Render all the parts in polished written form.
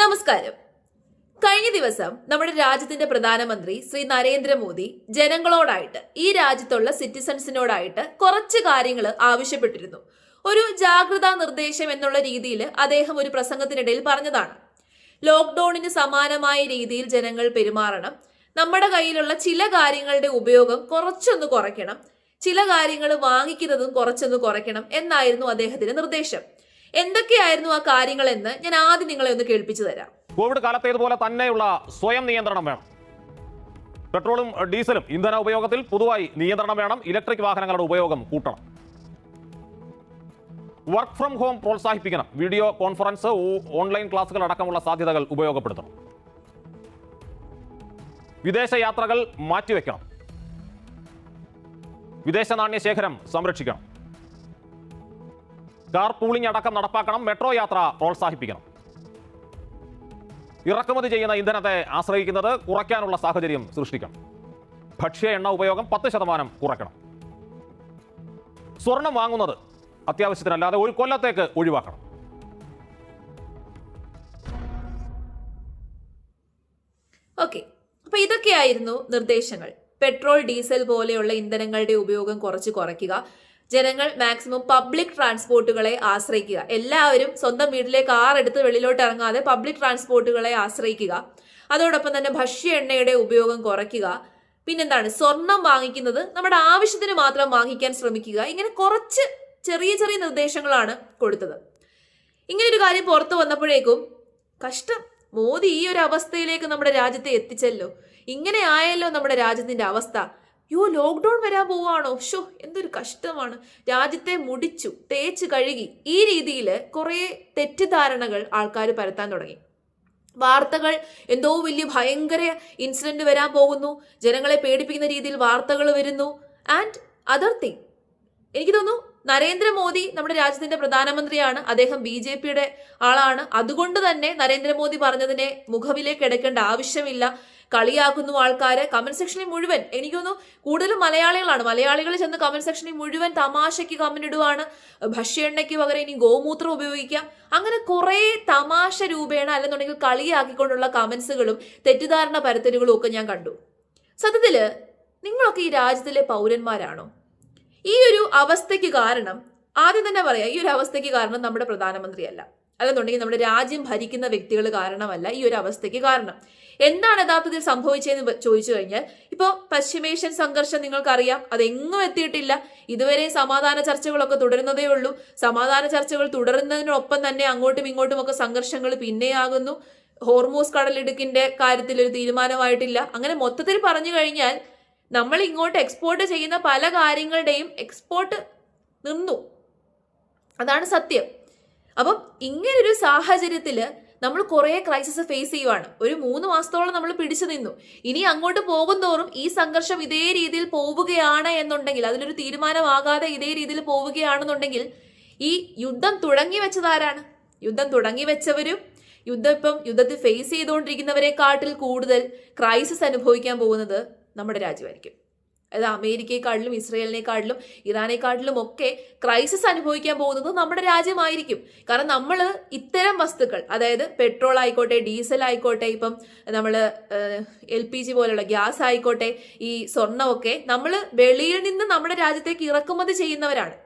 നമസ്കാരം. കഴിഞ്ഞ ദിവസം നമ്മുടെ രാജ്യത്തിന്റെ പ്രധാനമന്ത്രി ശ്രീ നരേന്ദ്രമോദി ജനങ്ങളോടായിട്ട് ഈ രാജ്യത്തുള്ള സിറ്റിസൺസിനോടായിട്ട് കുറച്ച് കാര്യങ്ങൾ ആവശ്യപ്പെട്ടിരുന്നു. ഒരു ജാഗ്രതാ നിർദ്ദേശം എന്നുള്ള രീതിയിൽ അദ്ദേഹം ഒരു പ്രസംഗത്തിനിടയിൽ പറഞ്ഞതാണ്. ലോക്ക്ഡൌണിന് സമാനമായ രീതിയിൽ ജനങ്ങൾ പെരുമാറണം, നമ്മുടെ കയ്യിലുള്ള ചില കാര്യങ്ങളുടെ ഉപയോഗം കുറച്ചൊന്ന് കുറയ്ക്കണം, ചില കാര്യങ്ങൾ വാങ്ങിക്കുന്നതും കുറച്ചൊന്ന് കുറയ്ക്കണം എന്നായിരുന്നു അദ്ദേഹത്തിന്റെ നിർദ്ദേശം. എന്തൊക്കെയായിരുന്നു ആ കാര്യങ്ങളെന്ന് ഞാൻ ആദ്യം നിങ്ങളെ ഒന്ന് കേൾപ്പിച്ചു തരാം. കോവിഡ് കാലത്തേതുപോലെ തന്നെയുള്ള സ്വയം നിയന്ത്രണം വേണം. പെട്രോളും ഡീസലും ഇന്ധന ഉപയോഗത്തിൽ പൊതുവായി നിയന്ത്രണം വേണം. ഇലക്ട്രിക് വാഹനങ്ങളുടെ ഉപയോഗം കൂട്ടണം. വർക്ക് ഫ്രം ഹോം പ്രോത്സാഹിപ്പിക്കണം. വീഡിയോ കോൺഫറൻസ്, ഓൺലൈൻ ക്ലാസുകൾ അടക്കമുള്ള സാധ്യതകൾ ഉപയോഗപ്പെടുത്തണം. വിദേശ യാത്രകൾ മാറ്റിവെക്കണം. വിദേശ നാണ്യ ശേഖരം സംരക്ഷിക്കണം. കാർ പൂളിംഗ് അടക്കം നടപ്പാക്കണം. മെട്രോ യാത്ര പ്രോത്സാഹിപ്പിക്കണം. ഇറക്കുമതി ചെയ്യുന്ന ഇന്ധനത്തെ ആശ്രയിക്കുന്നത് കുറയ്ക്കാനുള്ള സാഹചര്യം സൃഷ്ടിക്കണം. ഭക്ഷ്യ എണ്ണ ഉപയോഗം 10% കുറയ്ക്കണം. സ്വർണം വാങ്ങുന്നത് അത്യാവശ്യത്തിനല്ലാതെ ഒരു കൊല്ലത്തേക്ക് ഒഴിവാക്കണം. ഓക്കെ, അപ്പൊ ഇതൊക്കെയായിരുന്നു നിർദ്ദേശങ്ങൾ. പെട്രോൾ, ഡീസൽ പോലെയുള്ള ഇന്ധനങ്ങളുടെ ഉപയോഗം കുറയ്ക്കുക, ജനങ്ങൾ മാക്സിമം പബ്ലിക് ട്രാൻസ്പോർട്ടുകളെ ആശ്രയിക്കുക, എല്ലാവരും സ്വന്തം വീട്ടിലെ കാർ എടുത്ത് വെളിയിലോട്ട് ഇറങ്ങാതെ പബ്ലിക് ട്രാൻസ്പോർട്ടുകളെ ആശ്രയിക്കുക, അതോടൊപ്പം തന്നെ ഭക്ഷ്യ എണ്ണയുടെ ഉപയോഗം കുറയ്ക്കുക, പിന്നെന്താണ്, സ്വർണം വാങ്ങിക്കുന്നത് നമ്മുടെ ആവശ്യത്തിന് മാത്രം വാങ്ങിക്കാൻ ശ്രമിക്കുക. ഇങ്ങനെ കുറച്ച് ചെറിയ ചെറിയ നിർദ്ദേശങ്ങളാണ് കൊടുത്തത്. ഇങ്ങനൊരു കാര്യം പുറത്തു വന്നപ്പോഴേക്കും കഷ്ടം, മോദി ഈ ഒരു അവസ്ഥയിലേക്ക് നമ്മുടെ രാജ്യത്തെ എത്തിച്ചല്ലോ, ഇങ്ങനെ ആയല്ലോ നമ്മുടെ രാജ്യത്തിന്റെ അവസ്ഥ, ലോക്ക്ഡൌൺ വരാൻ പോവാണോ, എന്തൊരു കഷ്ടമാണ്, രാജ്യത്തെ മുടിച്ചു തേച്ച് കഴുകി, ഈ രീതിയിൽ കുറെ തെറ്റിദ്ധാരണകൾ ആൾക്കാർ പരത്താൻ തുടങ്ങി. വാർത്തകൾ എന്തോ വലിയ ഭയങ്കര ഇൻസിഡന്റ് വരാൻ പോകുന്നു, ജനങ്ങളെ പേടിപ്പിക്കുന്ന രീതിയിൽ വാർത്തകൾ വരുന്നു. ആൻഡ് അതർ തിങ്, എനിക്ക് തോന്നുന്നു നരേന്ദ്രമോദി നമ്മുടെ രാജ്യത്തിന്റെ പ്രധാനമന്ത്രിയാണ്, അദ്ദേഹം BJPയുടെ ആളാണ്. അതുകൊണ്ട് തന്നെ നരേന്ദ്രമോദി പറഞ്ഞതിനെ മുഖവിലേക്ക് എടുക്കേണ്ട ആവശ്യമില്ല. കളിയാക്കുന്നു ആൾക്കാരെ കമന്റ് സെക്ഷനിൽ മുഴുവൻ. എനിക്ക് തോന്നുന്നു കൂടുതലും മലയാളികളാണ്. മലയാളികൾ ചെന്ന് കമന്റ് സെക്ഷനിൽ മുഴുവൻ തമാശയ്ക്ക് കമന്റ് ഇടുവാണ്. ഭക്ഷ്യ എണ്ണയ്ക്ക് പകരം ഇനി ഗോമൂത്രം ഉപയോഗിക്കാം. അങ്ങനെ കുറെ തമാശ രൂപേണ അല്ലെന്നുണ്ടെങ്കിൽ കളിയാക്കിക്കൊണ്ടുള്ള കമന്റ്സുകളും തെറ്റിദ്ധാരണ പരത്തലുകളും ഒക്കെ ഞാൻ കണ്ടു. സത്യത്തില് നിങ്ങളൊക്കെ ഈ രാജ്യത്തിലെ പൗരന്മാരാണോ? ഈ ഒരു അവസ്ഥയ്ക്ക് കാരണം, ആദ്യം തന്നെ പറയാം, ഈ ഒരു അവസ്ഥയ്ക്ക് കാരണം നമ്മുടെ പ്രധാനമന്ത്രിയല്ല, അല്ലെന്നുണ്ടെങ്കിൽ നമ്മുടെ രാജ്യം ഭരിക്കുന്ന വ്യക്തികൾ കാരണമല്ല ഈ ഒരു അവസ്ഥയ്ക്ക് കാരണം. എന്താണ് യഥാർത്ഥത്തിൽ സംഭവിച്ചതെന്ന് ചോദിച്ചു കഴിഞ്ഞാൽ, ഇപ്പോൾ പശ്ചിമേഷ്യൻ സംഘർഷം നിങ്ങൾക്കറിയാം, അതെങ്ങും എത്തിയിട്ടില്ല. ഇതുവരെ സമാധാന ചർച്ചകളൊക്കെ തുടരുന്നതേ ഉള്ളൂ. സമാധാന ചർച്ചകൾ തുടരുന്നതിനൊപ്പം തന്നെ അങ്ങോട്ടും ഇങ്ങോട്ടും ഒക്കെ സംഘർഷങ്ങൾ പിന്നെയാകുന്നു. ഹോർമൂസ് കടലിടുക്കിന്റെ കാര്യത്തിൽ ഒരു തീരുമാനമായിട്ടില്ല. അങ്ങനെ മൊത്തത്തിൽ പറഞ്ഞു കഴിഞ്ഞാൽ നമ്മൾ ഇങ്ങോട്ട് എക്സ്പോർട്ട് ചെയ്യുന്ന പല കാര്യങ്ങളുടെയും എക്സ്പോർട്ട് നിന്നു, അതാണ് സത്യം. അപ്പം ഇങ്ങനൊരു സാഹചര്യത്തിൽ നമ്മൾ കുറേ ക്രൈസിസ് ഫേസ് ചെയ്യുവാണ്. ഒരു 3 മാസത്തോളം നമ്മൾ പിടിച്ചു നിന്നു. ഇനി അങ്ങോട്ട് പോകുന്തോറും ഈ സംഘർഷം ഇതേ രീതിയിൽ പോവുകയാണ് എന്നുണ്ടെങ്കിൽ, അതിലൊരു തീരുമാനമാകാതെ ഇതേ രീതിയിൽ പോവുകയാണെന്നുണ്ടെങ്കിൽ, ഈ യുദ്ധം തുടങ്ങി വെച്ചതാരാണ്? യുദ്ധം തുടങ്ങി വെച്ചവരും യുദ്ധത്തിൽ ഫേസ് ചെയ്തുകൊണ്ടിരിക്കുന്നവരെക്കാട്ടിൽ കൂടുതൽ ക്രൈസിസ് അനുഭവിക്കാൻ പോകുന്നത് നമ്മുടെ രാജ്യമായിരിക്കും. അതായത് അമേരിക്കയെക്കാട്ടിലും ഇസ്രയേലിനെക്കാട്ടിലും ഇറാനെക്കാട്ടിലും ഒക്കെ ക്രൈസിസ് അനുഭവിക്കാൻ പോകുന്നത് നമ്മുടെ രാജ്യമായിരിക്കും. കാരണം നമ്മൾ ഇത്തരം വസ്തുക്കൾ, അതായത് പെട്രോൾ ആയിക്കോട്ടെ, ഡീസൽ ആയിക്കോട്ടെ, ഇപ്പം നമ്മൾ LPG പോലുള്ള ഗ്യാസ് ആയിക്കോട്ടെ, ഈ സ്വർണ്ണമൊക്കെ നമ്മൾ വെളിയിൽ നിന്ന് നമ്മുടെ രാജ്യത്തേക്ക് ഇറക്കുമതി ചെയ്യുന്നവരാണ്.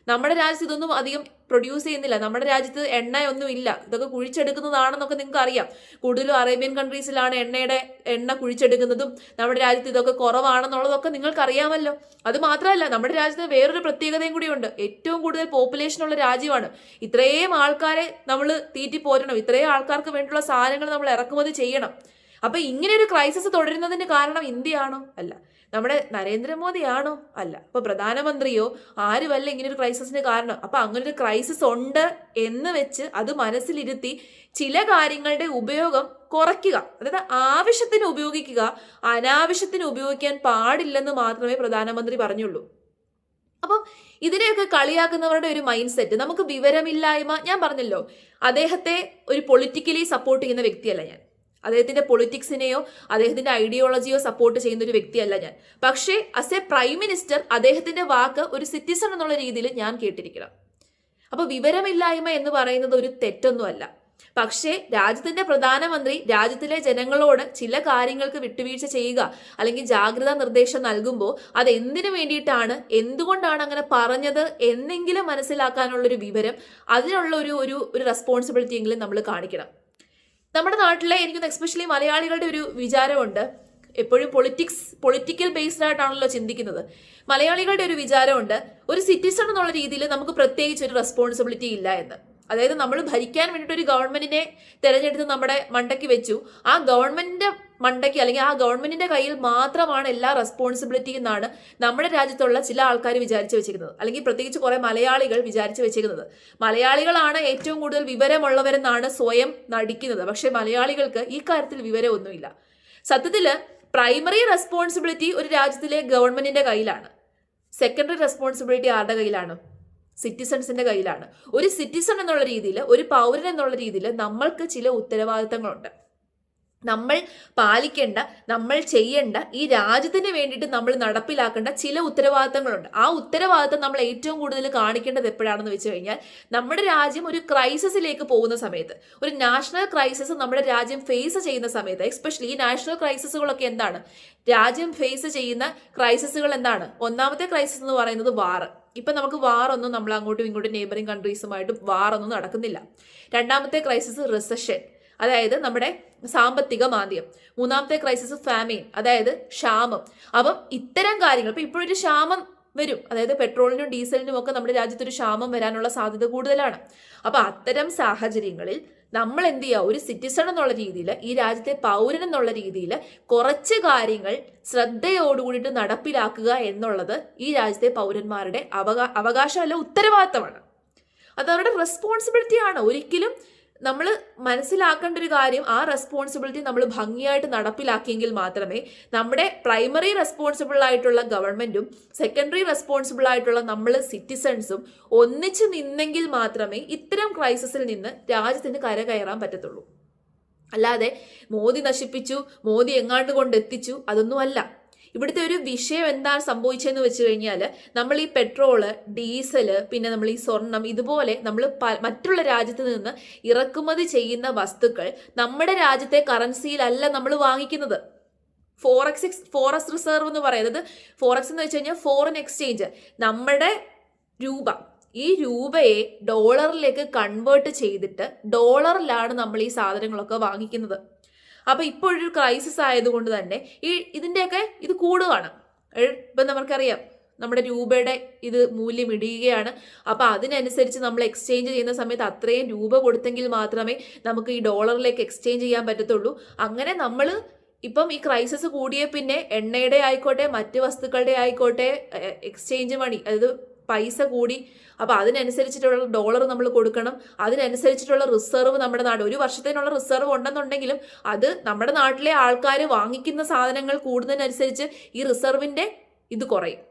നമ്മുടെ രാജ്യത്ത് ഇതൊന്നും അധികം പ്രൊഡ്യൂസ് ചെയ്യുന്നില്ല. നമ്മുടെ രാജ്യത്ത് എണ്ണയൊന്നും ഇല്ല. ഇതൊക്കെ കുഴിച്ചെടുക്കുന്നതാണെന്നൊക്കെ നിങ്ങൾക്ക് അറിയാം. കൂടുതലും അറേബ്യൻ കൺട്രീസിലാണ് എണ്ണ കുഴിച്ചെടുക്കുന്നതും. നമ്മുടെ രാജ്യത്ത് ഇതൊക്കെ കുറവാണെന്നുള്ളതൊക്കെ നിങ്ങൾക്ക് അറിയാമല്ലോ. അത് മാത്രമല്ല, നമ്മുടെ രാജ്യത്ത് വേറൊരു പ്രത്യേകതയും കൂടിയുണ്ട്. ഏറ്റവും കൂടുതൽ പോപ്പുലേഷനുള്ള രാജ്യമാണ്. ഇത്രയും ആൾക്കാരെ നമ്മൾ തീറ്റിപ്പോറ്റണം, ഇത്രയും ആൾക്കാർക്ക് വേണ്ടിയുള്ള സാധനങ്ങൾ നമ്മൾ ഇറക്കുമതി ചെയ്യണം. അപ്പൊ ഇങ്ങനെ ഒരു ക്രൈസിസ് തുടരുന്നതിന് കാരണം ഇന്ത്യയാണോ? അല്ല. നമ്മുടെ നരേന്ദ്രമോദിയാണോ? അല്ല. അപ്പൊ പ്രധാനമന്ത്രിയോ ആരുമല്ല ഇങ്ങനെ ഒരു ക്രൈസിസിന് കാരണം. അപ്പൊ അങ്ങനെ ഒരു ക്രൈസിസ് ഉണ്ട് എന്ന് വെച്ച് അത് മനസ്സിലിരുത്തി ചില കാര്യങ്ങളുടെ ഉപയോഗം കുറയ്ക്കുക, അതായത് ആവശ്യത്തിന് ഉപയോഗിക്കുക, അനാവശ്യത്തിന് ഉപയോഗിക്കാൻ പാടില്ലെന്ന് മാത്രമേ പ്രധാനമന്ത്രി പറഞ്ഞുള്ളൂ. അപ്പം ഇതിനെയൊക്കെ കളിയാക്കുന്നവരുടെ ഒരു മൈൻഡ് സെറ്റ്, നമുക്ക് വിവരമില്ലായ്മ, ഞാൻ പറഞ്ഞല്ലോ, അദ്ദേഹത്തെ ഒരു പൊളിറ്റിക്കലി സപ്പോർട്ട് ചെയ്യുന്ന വ്യക്തിയല്ല ഞാൻ. അദ്ദേഹത്തിന്റെ പൊളിറ്റിക്സിനെയോ അദ്ദേഹത്തിന്റെ ഐഡിയോളജിയോ സപ്പോർട്ട് ചെയ്യുന്ന ഒരു വ്യക്തിയല്ല ഞാൻ. പക്ഷേ ആസ് എ പ്രൈം മിനിസ്റ്റർ അദ്ദേഹത്തിന്റെ വാക്ക് ഒരു സിറ്റിസൺ എന്നുള്ള രീതിയിൽ ഞാൻ കേട്ടിരിക്കണം. അപ്പൊ വിവരമില്ലായ്മ എന്ന് പറയുന്നത് ഒരു തെറ്റൊന്നുമല്ല. പക്ഷേ രാജ്യത്തിന്റെ പ്രധാനമന്ത്രി രാജ്യത്തിലെ ജനങ്ങളോട് ചില കാര്യങ്ങൾക്ക് വിട്ടുവീഴ്ച ചെയ്യുക അല്ലെങ്കിൽ ജാഗ്രതാ നിർദ്ദേശം നൽകുമ്പോൾ അത് എന്തിനു വേണ്ടിയിട്ടാണ്, എന്തുകൊണ്ടാണ് അങ്ങനെ പറഞ്ഞത് എന്നെങ്കിലും മനസ്സിലാക്കാനുള്ളൊരു വിവരം, അതിനുള്ള ഒരു റെസ്പോൺസിബിലിറ്റി എങ്കിലും നമ്മൾ കാണിക്കണം. നമ്മുടെ നാട്ടിലെ എനിക്കൊന്ന് എസ്പെഷ്യലി മലയാളികളുടെ ഒരു വിചാരമുണ്ട്, എപ്പോഴും പൊളിറ്റിക്കൽ ബേസ്ഡ് ആയിട്ടാണല്ലോ ചിന്തിക്കുന്നത്. മലയാളികളുടെ ഒരു വിചാരമുണ്ട്, ഒരു സിറ്റിസൺ എന്നുള്ള രീതിയിൽ നമുക്ക് പ്രത്യേകിച്ച് ഒരു റെസ്പോൺസിബിലിറ്റി ഇല്ല എന്ന്. അതായത് നമ്മൾ ഭരിക്കാൻ വേണ്ടിയിട്ട് ഒരു ഗവൺമെന്റിനെ തെരഞ്ഞെടുത്ത് നമ്മുടെ മണ്ടയ്ക്ക് വെച്ചു, ആ ഗവൺമെന്റിന്റെ മണ്ടയ്ക്ക് അല്ലെങ്കിൽ ആ ഗവൺമെന്റിന്റെ കയ്യിൽ മാത്രമാണ് എല്ലാ റെസ്പോൺസിബിലിറ്റി എന്നാണ് നമ്മുടെ രാജ്യത്തുള്ള ചില ആൾക്കാർ വിചാരിച്ചു വെച്ചിരിക്കുന്നത്, അല്ലെങ്കിൽ പ്രത്യേകിച്ച് കുറെ മലയാളികൾ വിചാരിച്ചു വെച്ചിരിക്കുന്നത്. മലയാളികളാണ് ഏറ്റവും കൂടുതൽ വിവരമുള്ളവരെന്നാണ് സ്വയം നടിക്കുന്നത്. പക്ഷെ മലയാളികൾക്ക് ഈ കാര്യത്തിൽ വിവരമൊന്നുമില്ല. സത്യത്തില് പ്രൈമറി റെസ്പോൺസിബിലിറ്റി ഒരു രാജ്യത്തിലെ ഗവൺമെന്റിന്റെ കയ്യിലാണ്. സെക്കൻഡറി റെസ്പോൺസിബിലിറ്റി ആരുടെ കയ്യിലാണ്? സിറ്റിസൺസിന്റെ കയ്യിലാണ്. ഒരു സിറ്റിസൺ എന്നുള്ള രീതിയിൽ, ഒരു പൗരൻ എന്നുള്ള രീതിയിൽ നമ്മൾക്ക് ചില ഉത്തരവാദിത്തങ്ങളുണ്ട്. നമ്മൾ പാലിക്കേണ്ട, നമ്മൾ ചെയ്യേണ്ട, ഈ രാജ്യത്തിന് വേണ്ടിയിട്ട് നമ്മൾ നടപ്പിലാക്കേണ്ട ചില ഉത്തരവാദിത്തങ്ങളുണ്ട്. ആ ഉത്തരവാദിത്തം നമ്മൾ ഏറ്റവും കൂടുതൽ കാണിക്കേണ്ടത് എപ്പോഴാണെന്ന് വെച്ച് കഴിഞ്ഞാൽ, നമ്മുടെ രാജ്യം ഒരു ക്രൈസിസിലേക്ക് പോകുന്ന സമയത്ത്, ഒരു നാഷണൽ ക്രൈസിസ് നമ്മുടെ രാജ്യം ഫേസ് ചെയ്യുന്ന സമയത്ത്, എസ്പെഷ്യലി ഈ നാഷണൽ ക്രൈസിസുകളൊക്കെ എന്താണ്, രാജ്യം ഫേസ് ചെയ്യുന്ന ക്രൈസിസുകൾ എന്താണ്? ഒന്നാമത്തെ ക്രൈസിസ് എന്ന് പറയുന്നത് വാർ. ഇപ്പം നമുക്ക് വാറൊന്നും നമ്മൾ അങ്ങോട്ടും ഇങ്ങോട്ടും നെയ്ബറിംഗ് കൺട്രീസുമായിട്ട് വാറൊന്നും നടക്കുന്നില്ല. രണ്ടാമത്തെ ക്രൈസിസ് റിസഷൻ, അതായത് നമ്മുടെ സാമ്പത്തിക മാന്ദ്യം. മൂന്നാമത്തെ ക്രൈസിസ് ഫാമിൻ, അതായത് ക്ഷാമം. അപ്പം ഇത്തരം കാര്യങ്ങൾ, ഇപ്പം ഇപ്പോഴൊരു ക്ഷാമം വരും, അതായത് പെട്രോളിനും ഡീസലിനും ഒക്കെ നമ്മുടെ രാജ്യത്തൊരു ക്ഷാമം വരാനുള്ള സാധ്യത കൂടുതലാണ്. അപ്പം അത്തരം സാഹചര്യങ്ങളിൽ നമ്മൾ എന്ത് ചെയ്യുക, ഒരു സിറ്റിസൺ എന്നുള്ള രീതിയിൽ, ഈ രാജ്യത്തെ പൗരൻ എന്നുള്ള രീതിയിൽ കുറച്ച് കാര്യങ്ങൾ ശ്രദ്ധയോടുകൂടിയിട്ട് നടപ്പിലാക്കുക എന്നുള്ളത് ഈ രാജ്യത്തെ പൗരന്മാരുടെ അവകാശമല്ല, ഉത്തരവാദിത്തമാണ്. അത് അവരുടെ റെസ്പോൺസിബിലിറ്റിയാണ്. ഒരിക്കലും നമ്മൾ മനസ്സിലാക്കേണ്ട ഒരു കാര്യം, ആ റെസ്പോൺസിബിലിറ്റി നമ്മൾ ഭംഗിയായിട്ട് നടപ്പിലാക്കിയെങ്കിൽ മാത്രമേ നമ്മുടെ പ്രൈമറി റെസ്പോൺസിബിൾ ആയിട്ടുള്ള ഗവൺമെന്റും സെക്കൻഡറി റെസ്പോൺസിബിൾ ആയിട്ടുള്ള നമ്മൾ സിറ്റിസൺസും ഒന്നിച്ച് നിന്നെങ്കിൽ മാത്രമേ ഇത്തരം ക്രൈസിസിൽ നിന്ന് രാജ്യത്തിന് കരകയറാൻ പറ്റത്തുള്ളൂ. അല്ലാതെ മോദി നശിപ്പിച്ചു, മോദി എങ്ങാണ്ട് കൊണ്ടെത്തിച്ചു, അതൊന്നുമല്ല. ഇവിടുത്തെ ഒരു വിഷയം എന്താണ് സംഭവിച്ചതെന്ന് വെച്ച് കഴിഞ്ഞാൽ, നമ്മൾ ഈ പെട്രോള്, ഡീസല്, പിന്നെ നമ്മൾ ഈ സ്വർണം, ഇതുപോലെ നമ്മൾ മറ്റുള്ള രാജ്യത്ത് നിന്ന് ഇറക്കുമതി ചെയ്യുന്ന വസ്തുക്കൾ നമ്മുടെ രാജ്യത്തെ കറൻസിയിലല്ല നമ്മൾ വാങ്ങിക്കുന്നത്. ഫോറക്സ് റിസർവ് എന്ന് പറയുന്നത്, ഫോറക്സ് എന്ന് വെച്ച് കഴിഞ്ഞാൽ ഫോറിൻ എക്സ്ചേഞ്ച്, നമ്മുടെ രൂപ, ഈ രൂപയെ ഡോളറിലേക്ക് കൺവേർട്ട് ചെയ്തിട്ട് ഡോളറിലാണ് നമ്മൾ ഈ സാധനങ്ങളൊക്കെ വാങ്ങിക്കുന്നത്. അപ്പൊ ഇപ്പോഴൊരു ക്രൈസിസ് ആയതുകൊണ്ട് തന്നെ ഇതിന്റെയൊക്കെ ഇത് കൂടുകയാണ്. ഇപ്പം നമുക്കറിയാം, നമ്മുടെ രൂപയുടെ ഇത് മൂല്യം ഇടിയുകയാണ്. അപ്പൊ അതിനനുസരിച്ച് നമ്മൾ എക്സ്ചേഞ്ച് ചെയ്യുന്ന സമയത്ത് അത്രയും രൂപ കൊടുത്തെങ്കിൽ മാത്രമേ നമുക്ക് ഈ ഡോളറിലേക്ക് എക്സ്ചേഞ്ച് ചെയ്യാൻ പറ്റത്തുള്ളൂ. അങ്ങനെ നമ്മൾ ഇപ്പം ഈ ക്രൈസിസ് കൂടിയ പിന്നെ എണ്ണയുടെ ആയിക്കോട്ടെ, മറ്റ് വസ്തുക്കളുടെ ആയിക്കോട്ടെ, എക്സ്ചേഞ്ച് മണി, അതായത് പൈസ കൂടി. അപ്പൊ അതിനനുസരിച്ചിട്ടുള്ള ഡോളർ നമ്മൾ കൊടുക്കണം, അതിനനുസരിച്ചിട്ടുള്ള റിസർവ് നമ്മുടെ നാട്, ഒരു വർഷത്തിനുള്ള റിസർവ് ഉണ്ടെന്നുണ്ടെങ്കിലും അത് നമ്മുടെ നാട്ടിലെ ആൾക്കാർ വാങ്ങിക്കുന്ന സാധനങ്ങൾ കൂടുന്നതിനനുസരിച്ച് ഈ റിസർവിന്റെ ഇത് കുറയും.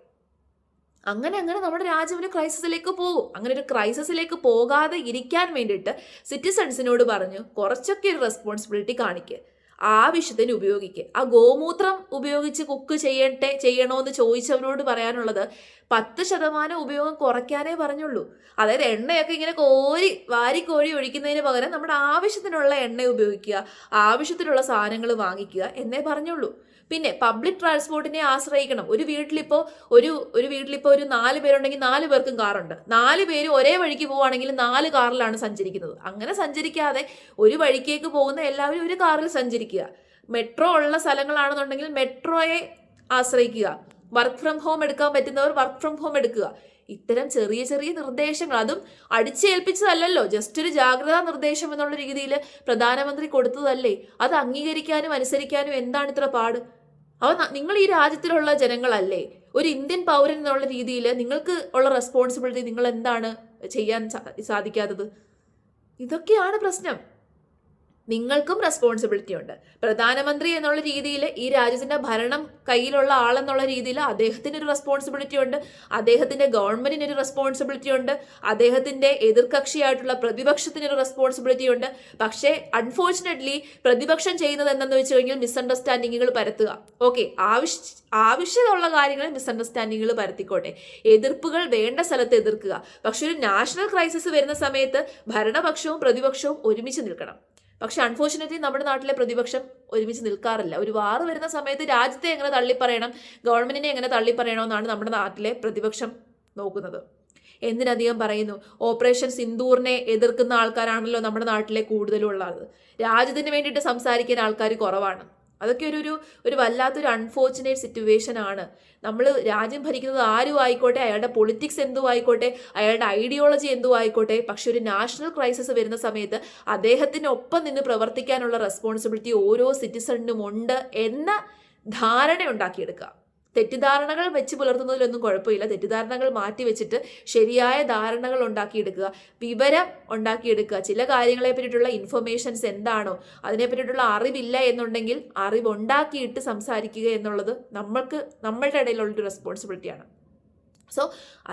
അങ്ങനെ നമ്മുടെ രാജ്യം ഒരു ക്രൈസിസിലേക്ക് പോകും. അങ്ങനെ ഒരു ക്രൈസിസിലേക്ക് പോകാതെ ഇരിക്കാൻ വേണ്ടിയിട്ട് സിറ്റിസൺസിനോട് പറഞ്ഞു, കുറച്ചൊക്കെ ഒരു റെസ്പോൺസിബിലിറ്റി കാണിക്കുക, ആവശ്യത്തിന് ഉപയോഗിക്കുക. ആ ഗോമൂത്രം ഉപയോഗിച്ച് കുക്ക് ചെയ്യണോന്ന് ചോദിച്ചവരോട് പറയാനുള്ളത് 10% ഉപയോഗം കുറയ്ക്കാനേ പറഞ്ഞുള്ളൂ. അതായത് എണ്ണയൊക്കെ ഇങ്ങനെ വാരിക്കോരി ഒഴിക്കുന്നതിന് പകരം നമ്മുടെ ആവശ്യത്തിനുള്ള എണ്ണ ഉപയോഗിക്കുക, ആവശ്യത്തിനുള്ള സാധനങ്ങൾ വാങ്ങിക്കുക എന്നേ പറഞ്ഞുള്ളൂ. പിന്നെ പബ്ലിക് ട്രാൻസ്പോർട്ടിനെ ആശ്രയിക്കണം. ഒരു വീട്ടിലിപ്പോൾ ഒരു 4 പേരുണ്ടെങ്കിൽ 4 പേർക്കും കാറുണ്ട്. 4 പേര് ഒരേ വഴിക്ക് പോവുകയാണെങ്കിൽ 4 കാറിലാണ് സഞ്ചരിക്കുന്നത്. അങ്ങനെ സഞ്ചരിക്കാതെ ഒരു വഴിക്കേക്ക് പോകുന്ന എല്ലാവരും ഒരു കാറിൽ സഞ്ചരിക്കുക. മെട്രോ ഉള്ള സ്ഥലങ്ങളാണെന്നുണ്ടെങ്കിൽ മെട്രോയെ ആശ്രയിക്കുക. വർക്ക് ഫ്രം ഹോം എടുക്കാൻ പറ്റുന്നവർ വർക്ക് ഫ്രം ഹോം എടുക്കുക. ഇത്തരം ചെറിയ ചെറിയ നിർദ്ദേശങ്ങൾ, അതും അടിച്ചേൽപ്പിച്ചതല്ലല്ലോ, ജസ്റ്റ് ഒരു ജാഗ്രതാ നിർദ്ദേശം എന്നുള്ള രീതിയിൽ പ്രധാനമന്ത്രി കൊടുത്തതല്ലേ. അത് അംഗീകരിക്കാനും അനുസരിക്കാനും എന്താണ് ഇത്ര പാട്? നിങ്ങൾ ഈ രാജ്യത്തിലുള്ള ജനങ്ങളല്ലേ, ഒരു ഇന്ത്യൻ പൗരൻ എന്നുള്ള രീതിയിൽ നിങ്ങൾക്ക് ഉള്ള റെസ്പോൺസിബിലിറ്റി നിങ്ങൾ എന്താണ് ചെയ്യാൻ സാധിക്കാത്തത്? ഇതൊക്കെയാണ് പ്രശ്നം. നിങ്ങൾക്കും റെസ്പോൺസിബിലിറ്റി ഉണ്ട്. പ്രധാനമന്ത്രി എന്നുള്ള രീതിയിൽ ഈ രാജ്യത്തിന്റെ ഭരണം കയ്യിലുള്ള ആളെന്നുള്ള രീതിയിൽ അദ്ദേഹത്തിന് ഒരു റെസ്പോൺസിബിലിറ്റി ഉണ്ട്, അദ്ദേഹത്തിന്റെ ഗവൺമെന്റിന് ഒരു റെസ്പോൺസിബിലിറ്റി ഉണ്ട്, അദ്ദേഹത്തിന്റെ എതിർകക്ഷിയായിട്ടുള്ള പ്രതിപക്ഷത്തിന് ഒരു റെസ്പോൺസിബിലിറ്റി ഉണ്ട്. പക്ഷേ അൺഫോർച്ചുനേറ്റ്ലി പ്രതിപക്ഷം ചെയ്യുന്നത് എന്തെന്ന് വെച്ച് കഴിഞ്ഞാൽ മിസ്അണ്ടർസ്റ്റാൻഡിങ്ങുകൾ പരത്തുക. ഓക്കെ, ആവശ്യമുള്ള കാര്യങ്ങളിൽ മിസ്അണ്ടർസ്റ്റാൻഡിങ്ങുകൾ പരത്തിക്കോട്ടെ, എതിർപ്പുകൾ വേണ്ട സ്ഥലത്ത് എതിർക്കുക. പക്ഷെ ഒരു നാഷണൽ ക്രൈസിസ് വരുന്ന സമയത്ത് ഭരണപക്ഷവും പ്രതിപക്ഷവും ഒരുമിച്ച് നിൽക്കണം. പക്ഷെ അൺഫോർച്ചുനേറ്റ്ലി നമ്മുടെ നാട്ടിലെ പ്രതിപക്ഷം ഒരുമിച്ച് നിൽക്കാറില്ല. ഒരു വാർ വരുന്ന സമയത്ത് രാജ്യത്തെ എങ്ങനെ തള്ളിപ്പറയണം, ഗവൺമെന്റിനെ എങ്ങനെ തള്ളിപ്പറയണമെന്നാണ് നമ്മുടെ നാട്ടിലെ പ്രതിപക്ഷം നോക്കുന്നത്. എന്തിനധികം പറയുന്നു, ഓപ്പറേഷൻ സിന്ദൂറിനെ എതിർക്കുന്ന ആൾക്കാരാണല്ലോ നമ്മുടെ നാട്ടിലെ കൂടുതലും ഉള്ളത്. രാജ്യത്തിന് വേണ്ടിയിട്ട് സംസാരിക്കാൻ ആൾക്കാർ കുറവാണ്. അതൊക്കെ ഒരു വല്ലാത്തൊരു അൺഫോർച്ചുനേറ്റ് സിറ്റുവേഷൻ ആണ്. നമ്മൾ രാജ്യം ഭരിക്കുന്നത് ആരും ആയിക്കോട്ടെ, അയാളുടെ പൊളിറ്റിക്സ് എന്തും ആയിക്കോട്ടെ, അയാളുടെ ഐഡിയോളജി എന്തും ആയിക്കോട്ടെ, പക്ഷെ ഒരു നാഷണൽ ക്രൈസിസ് വരുന്ന സമയത്ത് അദ്ദേഹത്തിനൊപ്പം നിന്ന് പ്രവർത്തിക്കാനുള്ള റെസ്പോൺസിബിലിറ്റി ഓരോ സിറ്റിസണിനും ഉണ്ട് എന്ന ധാരണ ഉണ്ടാക്കിയെടുക്കുക. തെറ്റിദ്ധാരണകൾ വെച്ച് പുലർത്തുന്നതിലൊന്നും കുഴപ്പമില്ല. തെറ്റിദ്ധാരണകൾ മാറ്റി വെച്ചിട്ട് ശരിയായ ധാരണകൾ ഉണ്ടാക്കിയെടുക്കുക, വിവരം ഉണ്ടാക്കിയെടുക്കുക. ചില കാര്യങ്ങളെ പറ്റിയിട്ടുള്ള ഇൻഫർമേഷൻസ് എന്താണോ അതിനെപ്പറ്റിയിട്ടുള്ള അറിവില്ല എന്നുണ്ടെങ്കിൽ അറിവുണ്ടാക്കിയിട്ട് സംസാരിക്കുക എന്നുള്ളത് നമ്മളുടെ ഇടയിലുള്ളൊരു റെസ്പോൺസിബിലിറ്റിയാണ്. So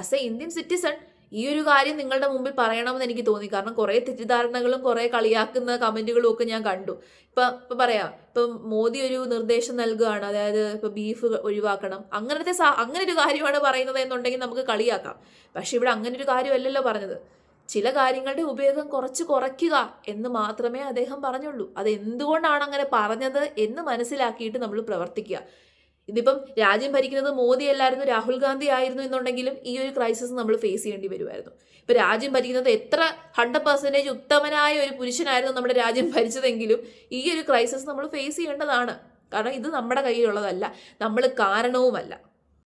as a Indian citizen ഈ ഒരു കാര്യം നിങ്ങളുടെ മുമ്പിൽ പറയണമെന്ന് എനിക്ക് തോന്നി. കാരണം കുറേ തെറ്റിദ്ധാരണകളും കുറേ കളിയാക്കുന്ന കമന്റുകളും ഒക്കെ ഞാൻ കണ്ടു. ഇപ്പം പറയാം, ഇപ്പം മോദി ഒരു നിർദ്ദേശം നൽകുകയാണ്, അതായത് ഇപ്പം ബീഫ് ഒഴിവാക്കണം, അങ്ങനെ ഒരു കാര്യമാണ് പറയുന്നത് എന്നുണ്ടെങ്കിൽ നമുക്ക് കളിയാക്കാം. പക്ഷെ ഇവിടെ അങ്ങനെ ഒരു കാര്യമല്ലല്ലോ പറഞ്ഞത്. ചില കാര്യങ്ങളുടെ ഉപയോഗം കുറയ്ക്കുക എന്ന് മാത്രമേ അദ്ദേഹം പറഞ്ഞുള്ളൂ. അത് എന്തുകൊണ്ടാണ് അങ്ങനെ പറഞ്ഞത് എന്ന് മനസ്സിലാക്കിയിട്ട് നമ്മൾ പ്രവർത്തിക്കുക. ഇതിപ്പം രാജ്യം ഭരിക്കുന്നത് മോദി അല്ലായിരുന്നു, രാഹുൽ ഗാന്ധി ആയിരുന്നു എന്നുണ്ടെങ്കിലും ഈ ഒരു ക്രൈസിസ് നമ്മൾ ഫേസ് ചെയ്യേണ്ടി വരുമായിരുന്നു. ഇപ്പം രാജ്യം ഭരിക്കുന്നത് എത്ര 100% ഉത്തമനായ ഒരു പുരുഷനായിരുന്നു നമ്മുടെ രാജ്യം ഭരിച്ചതെങ്കിലും ഈ ഒരു ക്രൈസിസ് നമ്മൾ ഫേസ് ചെയ്യേണ്ടതാണ്. കാരണം ഇത് നമ്മുടെ കയ്യിലുള്ളതല്ല, നമ്മൾ കാരണവുമല്ല.